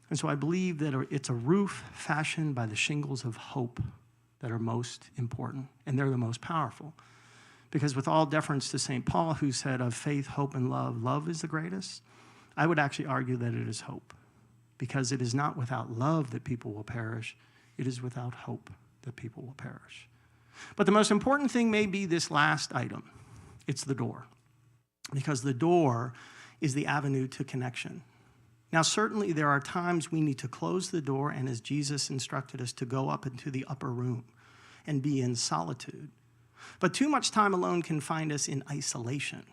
Speaker 6: And so I believe that it's a roof fashioned by the shingles of hope that are most important, and they're the most powerful. Because with all deference to St. Paul, who said of faith, hope, and love, love is the greatest, I would actually argue that it is hope. Because it is not without love that people will perish, it is without hope that people will perish. But the most important thing may be this last item. It's the door. Because the door is the avenue to connection. Now, certainly there are times we need to close the door, and as Jesus instructed us, to go up into the upper room and be in solitude. But too much time alone can find us in isolation.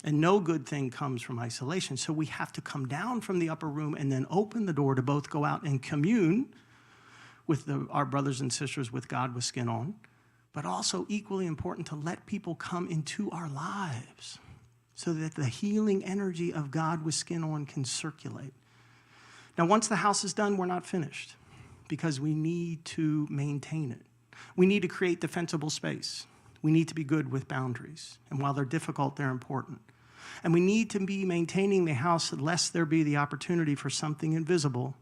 Speaker 6: And no good thing comes from isolation. So we have to come down from the upper room and then open the door to both go out and commune with our brothers and sisters with God with skin on, but also equally important to let people come into our lives so that the healing energy of God with skin on can circulate. Now, once the house is done, we're not finished because we need to maintain it. We need to create defensible space. We need to be good with boundaries. And while they're difficult, they're important. And we need to be maintaining the house lest there be the opportunity for something invisible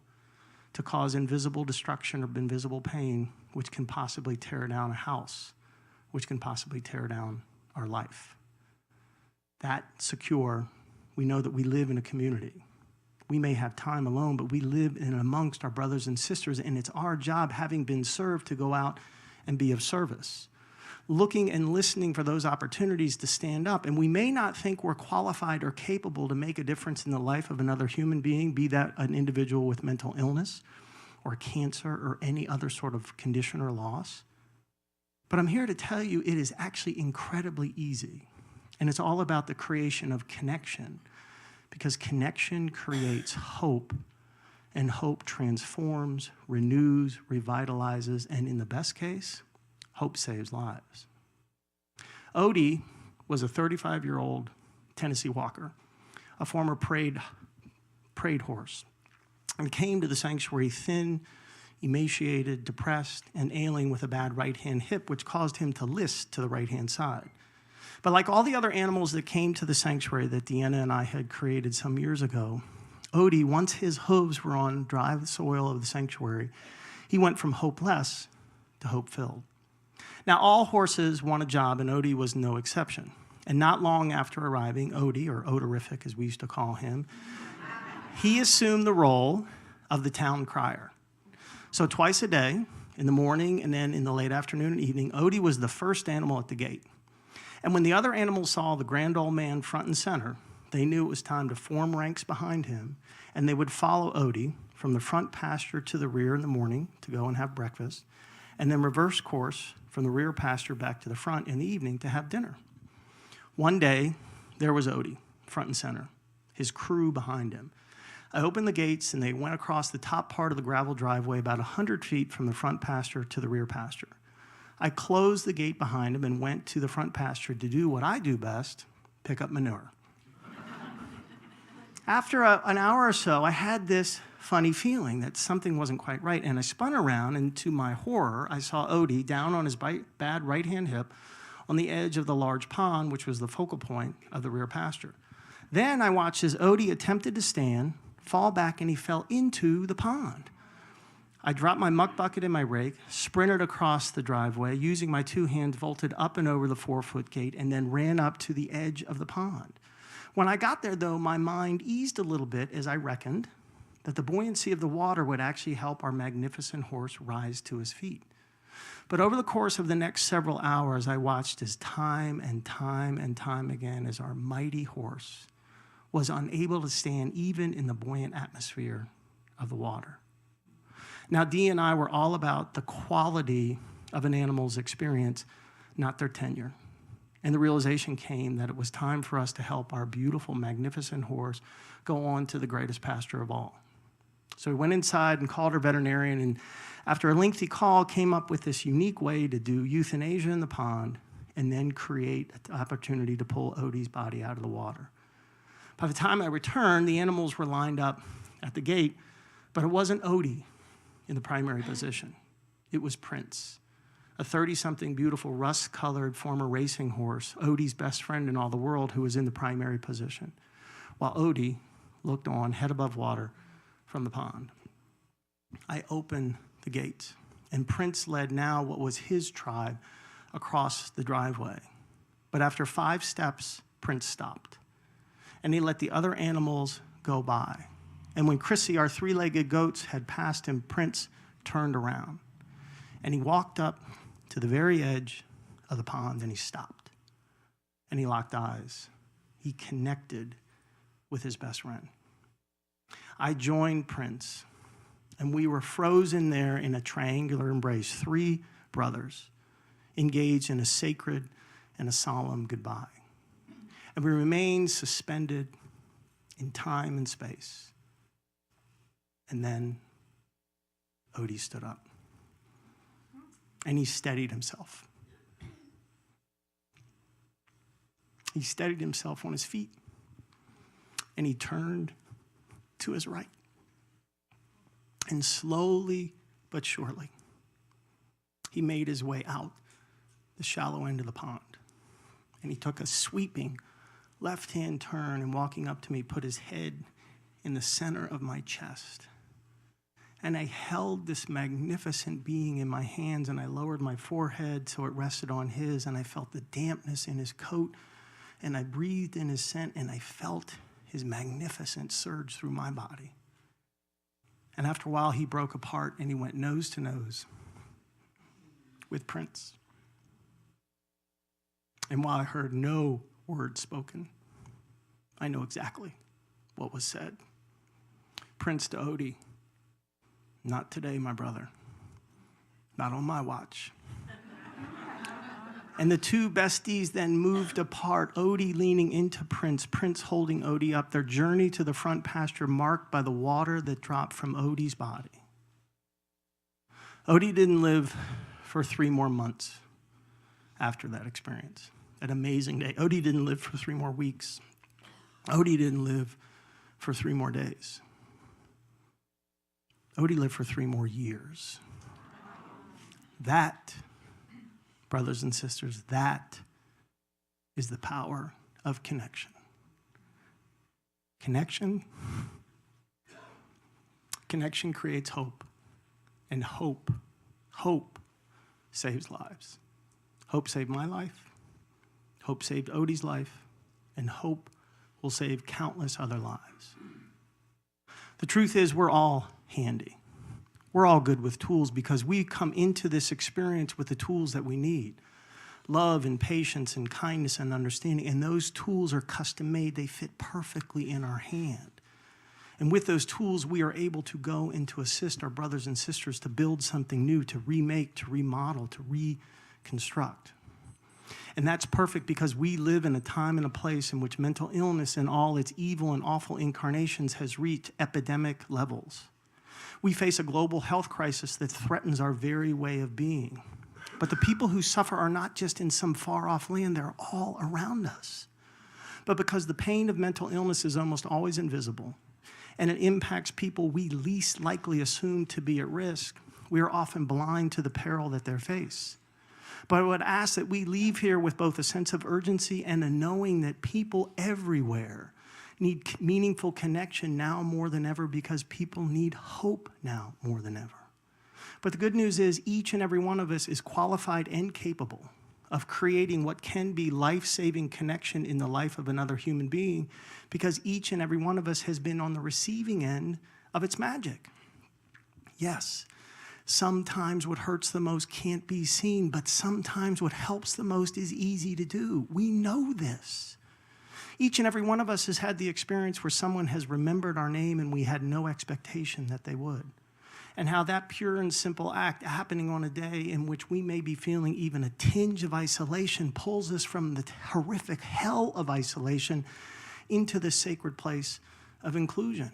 Speaker 6: to cause invisible destruction or invisible pain, which can possibly tear down a house, which can possibly tear down our life. That secure, we know that we live in a community. We may have time alone, but we live in amongst our brothers and sisters, and it's our job, having been served, to go out and be of service. Looking and listening for those opportunities to stand up. And we may not think we're qualified or capable to make a difference in the life of another human being, be that an individual with mental illness or cancer or any other sort of condition or loss. But I'm here to tell you it is actually incredibly easy. And it's all about the creation of connection, because connection creates hope, and hope transforms, renews, revitalizes, and in the best case, hope saves lives. Odie was a 35-year-old Tennessee walker, a former parade horse, and came to the sanctuary thin, emaciated, depressed, and ailing with a bad right-hand hip, which caused him to list to the right-hand side. But like all the other animals that came to the sanctuary that Deanna and I had created some years ago, Odie, once his hooves were on dry soil of the sanctuary, he went from hopeless to hope-filled. Now, all horses want a job, and Odie was no exception. And not long after arriving, Odie, or Odorific as we used to call him, he assumed the role of the town crier. So twice a day, in the morning and then in the late afternoon and evening, Odie was the first animal at the gate. And when the other animals saw the grand old man front and center, they knew it was time to form ranks behind him, and they would follow Odie from the front pasture to the rear in the morning to go and have breakfast, and then reverse course from the rear pasture back to the front in the evening to have dinner. One day, there was Odie, front and center, his crew behind him. I opened the gates, and they went across the top part of the gravel driveway about 100 feet from the front pasture to the rear pasture. I closed the gate behind him and went to the front pasture to do what I do best, pick up manure. After an hour or so, I had this funny feeling that something wasn't quite right, and I spun around, and to my horror, I saw Odie down on his bad right-hand hip on the edge of the large pond, which was the focal point of the rear pasture. Then I watched as Odie attempted to stand, fall back, and he fell into the pond. I dropped my muck bucket and my rake, sprinted across the driveway, using my two hands, vaulted up and over the 4-foot gate, and then ran up to the edge of the pond. When I got there, though, my mind eased a little bit as I reckoned that the buoyancy of the water would actually help our magnificent horse rise to his feet. But over the course of the next several hours, I watched as time and time and time again as our mighty horse was unable to stand even in the buoyant atmosphere of the water. Now, Dee and I were all about the quality of an animal's experience, not their tenure. And the realization came that it was time for us to help our beautiful, magnificent horse go on to the greatest pasture of all. So we went inside and called our veterinarian, and after a lengthy call, came up with this unique way to do euthanasia in the pond and then create an opportunity to pull Odie's body out of the water. By the time I returned, the animals were lined up at the gate, but it wasn't Odie in the primary position. It was Prince,
Speaker 7: a 30-something beautiful rust-colored former racing horse, Odie's best friend in all the world, who was in the primary position, while Odie looked on, head above water, from the pond. I opened the gates, and Prince led now what was his tribe across the driveway. But after 5 steps, Prince stopped, and he let the other animals go by. And when Chrissy, our 3-legged goats, had passed him, Prince turned around, and he walked up to the very edge of the pond, and he stopped, and he locked eyes. He connected with his best friend. I joined Prince, and we were frozen there in a triangular embrace, 3 brothers engaged in a sacred and a solemn goodbye. And we remained suspended in time and space. And then Odie stood up, and he steadied himself. He steadied himself on his feet, and he turned to his right. And slowly but surely, he made his way out the shallow end of the pond. And he took a sweeping left-hand turn, and walking up to me, put his head in the center of my chest. And I held this magnificent being in my hands, and I lowered my forehead so it rested on his, and I felt the dampness in his coat, and I breathed in his scent, and I felt his magnificence surge through my body. And after a while, he broke apart, and he went nose to nose with Prince. And while I heard no word spoken, I know exactly what was said. Prince to Odie, "Not today, my brother. Not on my watch." And the 2 besties then moved apart, Odie leaning into Prince, Prince holding Odie up, their journey to the front pasture marked by the water that dropped from Odie's body. Odie didn't live for 3 more months after that experience. An amazing day. Odie didn't live for 3 more weeks. Odie didn't live for 3 more days. Odie lived for 3 more years. That, brothers and sisters, that is the power of connection. Connection creates hope, and hope saves lives. Hope saved my life, hope saved Odie's life, and hope will save countless other lives. The truth is, we're all handy. We're all good with tools because we come into this experience with the tools that we need. Love and patience and kindness and understanding. And those tools are custom made. They fit perfectly in our hand. And with those tools, we are able to go and to assist our brothers and sisters to build something new, to remake, to remodel, to reconstruct. And that's perfect because we live in a time and a place in which mental illness in all its evil and awful incarnations has reached epidemic levels. We face a global health crisis that threatens our very way of being. But the people who suffer are not just in some far-off land, they're all around us. But because the pain of mental illness is almost always invisible, and it impacts people we least likely assume to be at risk, we are often blind to the peril that they face. But I would ask that we leave here with both a sense of urgency and a knowing that people everywhere need meaningful connection now more than ever because people need hope now more than ever. But the good news is each and every one of us is qualified and capable of creating what can be life-saving connection in the life of another human being because each and every one of us has been on the receiving end of its magic. Yes, sometimes what hurts the most can't be seen, but sometimes what helps the most is easy to do. We know this. Each and every one of us has had the experience where someone has remembered our name and we had no expectation that they would. And how that pure and simple act happening on a day in which we may be feeling even a tinge of isolation pulls us from the horrific hell of isolation into the sacred place of inclusion.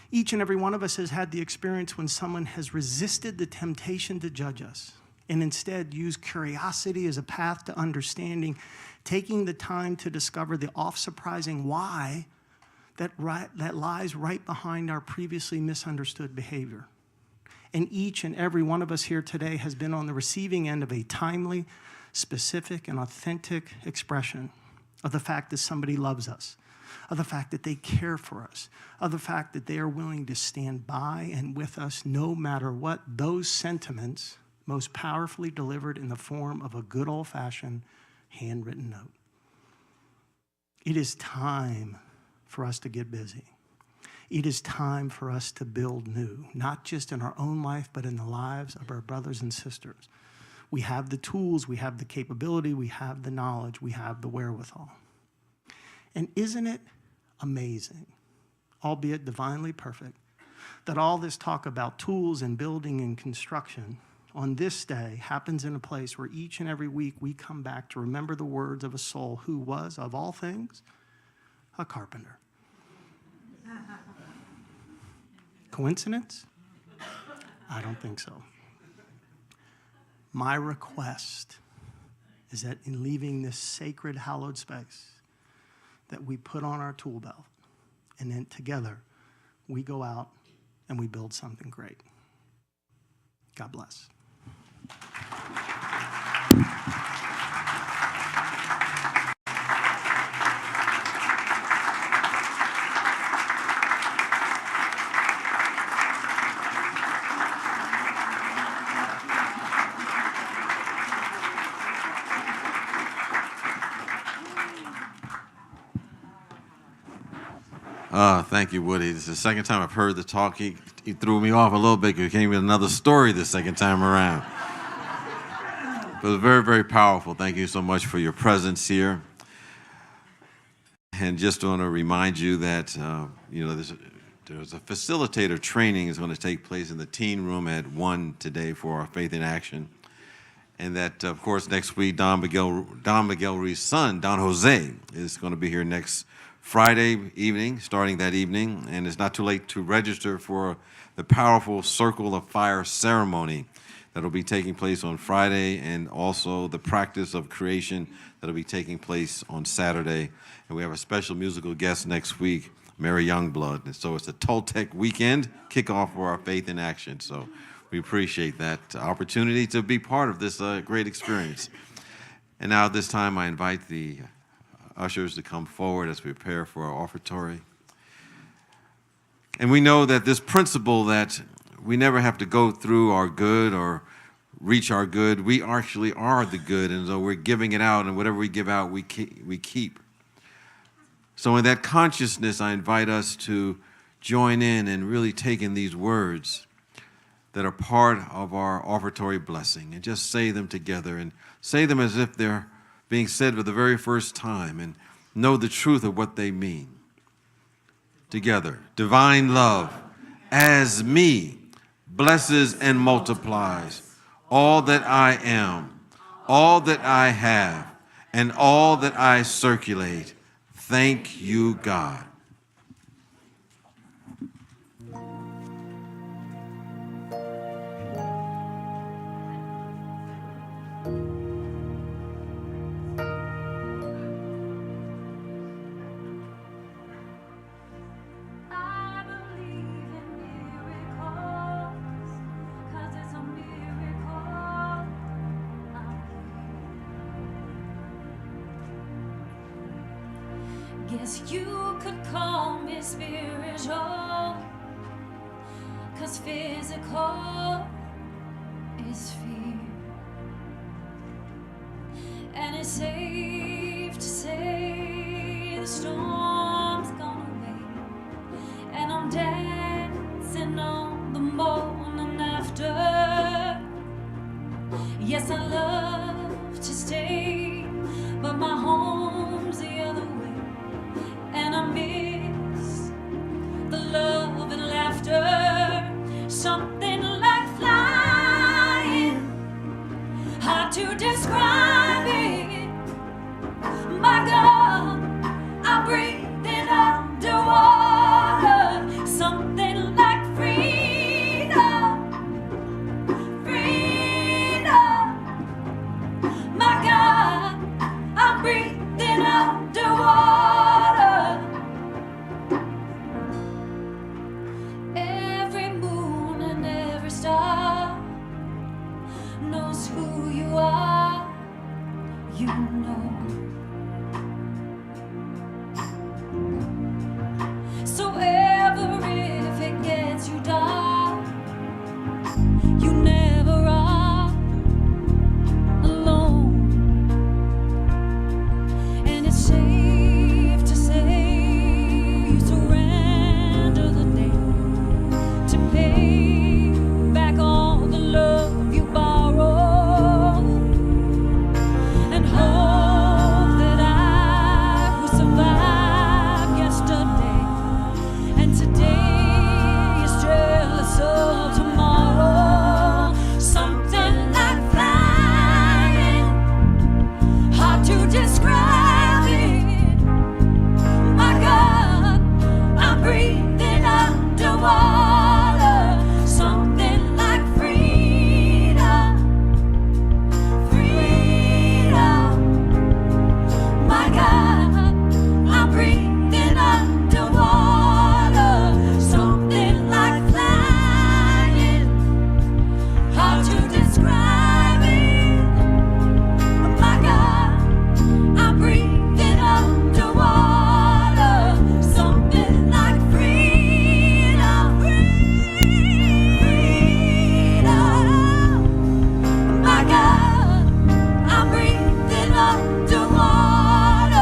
Speaker 7: Each and every one of us has had the experience when someone has resisted the temptation to judge us and instead used curiosity as a path to understanding, taking the time to discover the oft-surprising why that lies right behind our previously misunderstood behavior. And each and every one of us here today has been on the receiving end of a timely, specific, and authentic expression of the fact that somebody loves us, of the fact that they care for us, of the fact that they are willing to stand by and with us no matter what. Those sentiments most powerfully delivered in the form of a good old-fashioned handwritten note. It is time for us to get busy. It is time for us to build new, not just in our own life, but in the lives of our brothers and sisters. We have the tools, we have the capability, we have the knowledge, we have the wherewithal. And isn't it amazing, albeit divinely perfect, that all this talk about tools and building and construction on this day happens in a place where each and every week we come back to remember the words of a soul who was, of all things, a carpenter. Coincidence? I don't think so. My request is that in leaving this sacred, hallowed space, that we put on our tool belt, and then together we go out and we build something great. God bless.
Speaker 3: Thank you, Woody. This is the second time I've heard the talk. He threw me off a little bit because it came with another story the second time around. But it was very, very powerful. Thank you so much for your presence here. And just want to remind you that, there's a facilitator training is going to take place in the teen room at 1 today for our Faith in Action. And that, of course, next week, Don Miguel Ruiz's son, Don Jose, is going to be here next Friday evening, starting that evening. And it's not too late to register for the powerful Circle of Fire ceremony that will be taking place on Friday, and also the practice of creation that will be taking place on Saturday. And we have a special musical guest next week, Mary Youngblood. And so it's a Toltec weekend kickoff for our Faith in Action. So we appreciate that opportunity to be part of this great experience. And now at this time, I invite the ushers to come forward as we prepare for our offertory. And we know that this principle that we never have to go through our good or reach our good. We actually are the good, and so we're giving it out, and whatever we give out, we keep. So in that consciousness, I invite us to join in and really take in these words that are part of our offertory blessing, and just say them together, and say them as if they're being said for the very first time, and know the truth of what they mean. Together, divine love as me blesses and multiplies all that I am, all that I have, and all that I circulate. Thank you, God.
Speaker 2: Guess you could call me spiritual, 'cause physical is fear. And it's safe to say the storm's gone away, and I'm dancing on the morning after. Yes, I love to stay, but my home's the other way. And I miss the love and laughter, something like flying, hard to describe it. My God, I'm breathing underwater, something like freedom, freedom. My God, I'm breathing underwater. Every moon and So ever if it gets you down, you never are alone. And it's safe to say you surrender the day to pay back all the love you borrowed, and hope that I will survive yesterday, and today is jealous of tomorrow. Something like flying, hard to describe it. My God, I'm breathing underwater. Something like freedom, freedom. My God, I'm breathing underwater. Something like flying, hard to describe it. My God, I'm breathing underwater. Something like freedom, freedom. My God, I'm breathing underwater.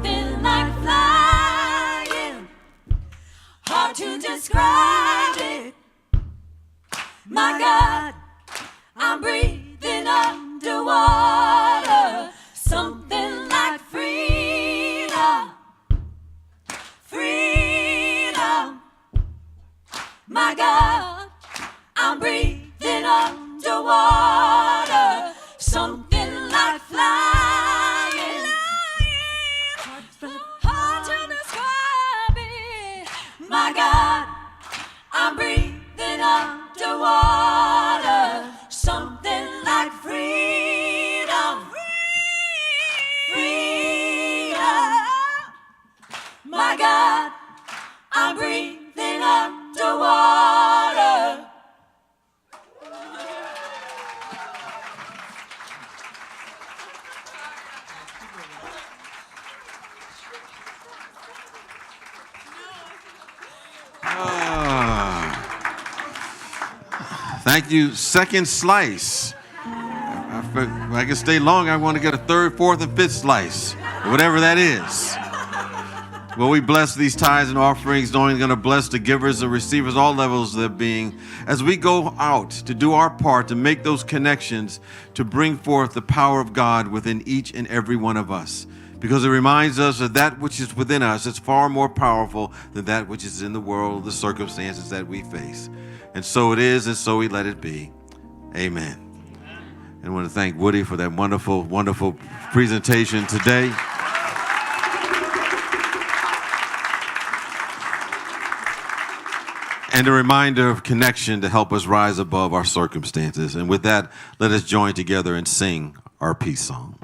Speaker 2: Something like flying, hard to describe it. My God, I'm breathing underwater. Something like freedom, freedom. My God, I'm breathing underwater. Something like flying, hard to describe it. My God, I'm breathing underwater. Something like freedom, freedom. My God, I'm breathing underwater.
Speaker 3: Thank you. Second slice. If I can stay long, I want to get a third, fourth, and fifth slice, whatever that is. Well, we bless these tithes and offerings, knowing we're going to bless the givers and receivers, all levels of their being, as we go out to do our part to make those connections, to bring forth the power of God within each and every one of us. Because it reminds us that that which is within us is far more powerful than that which is in the world, the circumstances that we face. And so it is, and so we let it be. Amen. And I want to thank Woody for that wonderful, wonderful presentation today. And a reminder of connection to help us rise above our circumstances. And with that, let us join together and sing our peace song.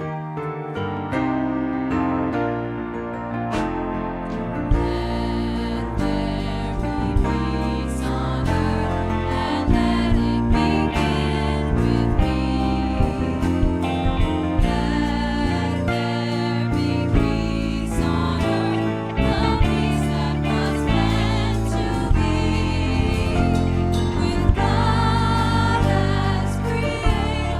Speaker 2: With God as creator,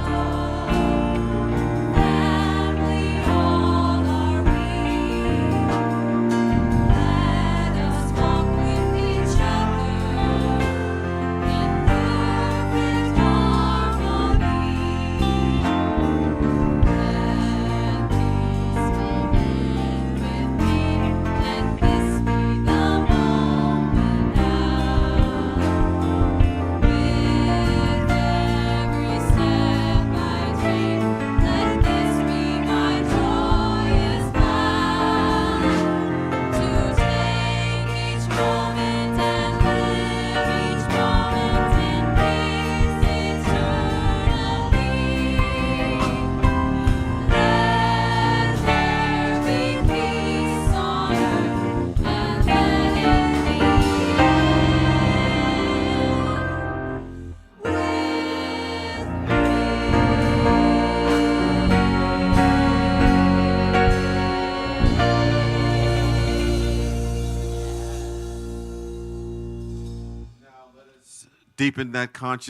Speaker 3: deepen that consciousness.